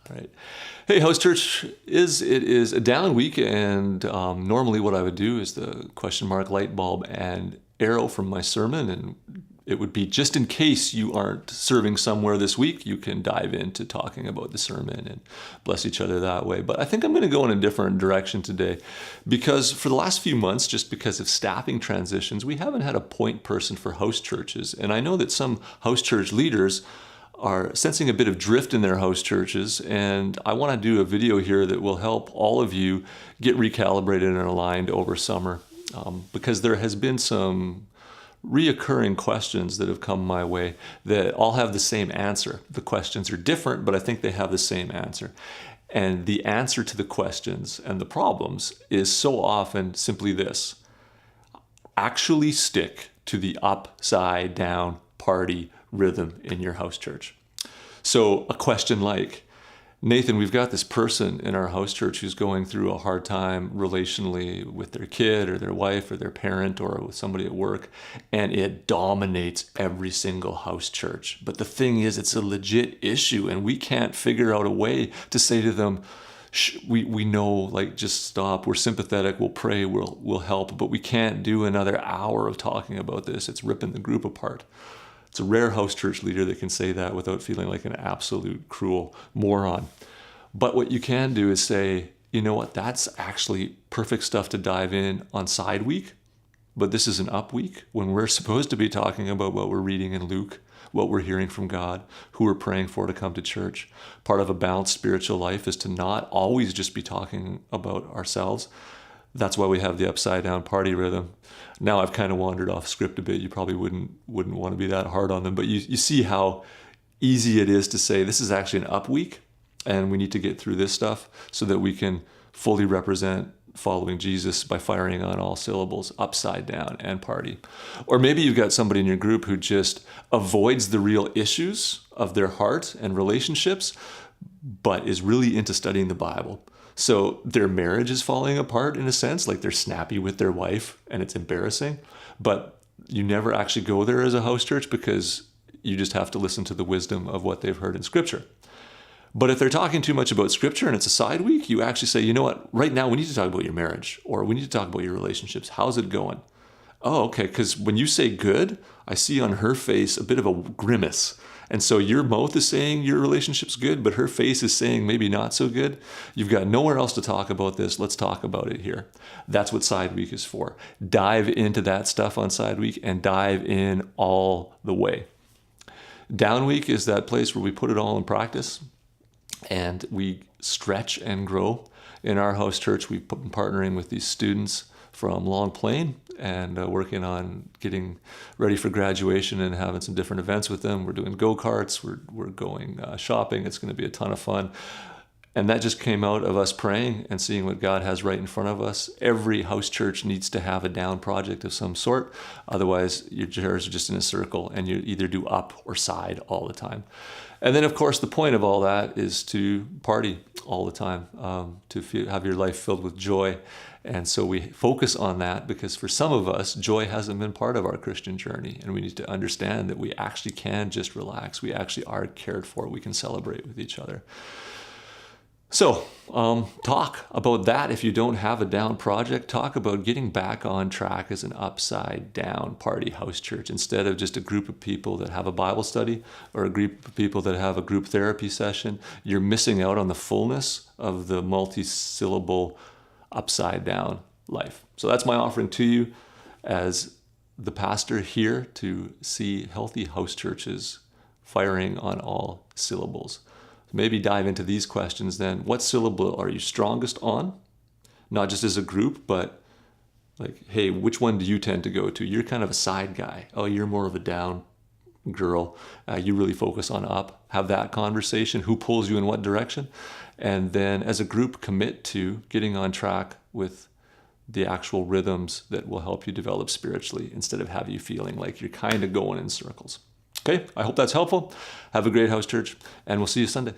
All right. Hey, House Church, it is a down week, and normally what I would do is the question mark, light bulb, and arrow from my sermon, and it would be just in case you aren't serving somewhere this week, you can dive into talking about the sermon and bless each other that way. But I think I'm going to go in a different direction today because for the last few months, just because of staffing transitions, we haven't had a point person for house churches. And I know that some house church leaders are sensing a bit of drift in their house churches, and I want to do a video here that will help all of you get recalibrated and aligned over summer because there has been some reoccurring questions that have come my way that all have the same answer. The questions are different, but I think they have the same answer. And the answer to the questions and the problems is so often simply this: actually stick to the upside down party rhythm in your house church. So a question like, Nathan, we've got this person in our house church who's going through a hard time relationally with their kid or their wife or their parent or with somebody at work, and it dominates every single house church. But the thing is, it's a legit issue, and we can't figure out a way to say to them, we know, like, just stop. We're sympathetic. We'll pray. We'll help. But we can't do another hour of talking about this. It's ripping the group apart. It's a rare house church leader that can say that without feeling like an absolute cruel moron. But what you can do is say, you know what, that's actually perfect stuff to dive in on side week, but this is an up week when we're supposed to be talking about what we're reading in Luke, what we're hearing from God, who we're praying for to come to church. Part of a balanced spiritual life is to not always just be talking about ourselves. That's why we have the upside down party rhythm. Now I've kind of wandered off script a bit. You probably wouldn't want to be that hard on them, but you see how easy it is to say this is actually an up week and we need to get through this stuff so that we can fully represent following Jesus by firing on all syllables, upside down and party. Or maybe you've got somebody in your group who just avoids the real issues of their heart and relationships, but is really into studying the Bible. So their marriage is falling apart in a sense, like they're snappy with their wife and it's embarrassing, but you never actually go there as a house church because you just have to listen to the wisdom of what they've heard in Scripture. But if they're talking too much about Scripture and it's a side week, you actually say, you know what, right now we need to talk about your marriage, or we need to talk about your relationships. How's it going? Oh, okay, because when you say good, I see on her face a bit of a grimace. And so your mouth is saying your relationship's good, but her face is saying maybe not so good. You've got nowhere else to talk about this. Let's talk about it here. That's what side week is for. Dive into that stuff on side week and dive in all the way. Down week is that place where we put it all in practice and we stretch and grow. In our house church, we've been partnering with these students from Long Plain and working on getting ready for graduation and having some different events with them. We're doing go-karts, we're going shopping. It's going to be a ton of fun. And that just came out of us praying and seeing what God has right in front of us. Every house church needs to have a down project of some sort. Otherwise, your chairs are just in a circle and you either do up or side all the time. And then, of course, the point of all that is to party all the time, have your life filled with joy. And so we focus on that because for some of us, joy hasn't been part of our Christian journey. And we need to understand that we actually can just relax. We actually are cared for. We can celebrate with each other. So talk about that. If you don't have a down project, talk about getting back on track as an upside down party house church instead of just a group of people that have a Bible study or a group of people that have a group therapy session. You're missing out on the fullness of the multi-syllable upside down life. So that's my offering to you as the pastor here to see healthy house churches firing on all syllables. Maybe dive into these questions then. What syllable are you strongest on? Not just as a group, but like, hey, which one do you tend to go to? You're kind of a side guy. Oh, you're more of a down girl. You really focus on up. Have that conversation. Who pulls you in what direction? And then as a group, commit to getting on track with the actual rhythms that will help you develop spiritually instead of have you feeling like you're kind of going in circles. Okay, I hope that's helpful. Have a great house church, and we'll see you Sunday.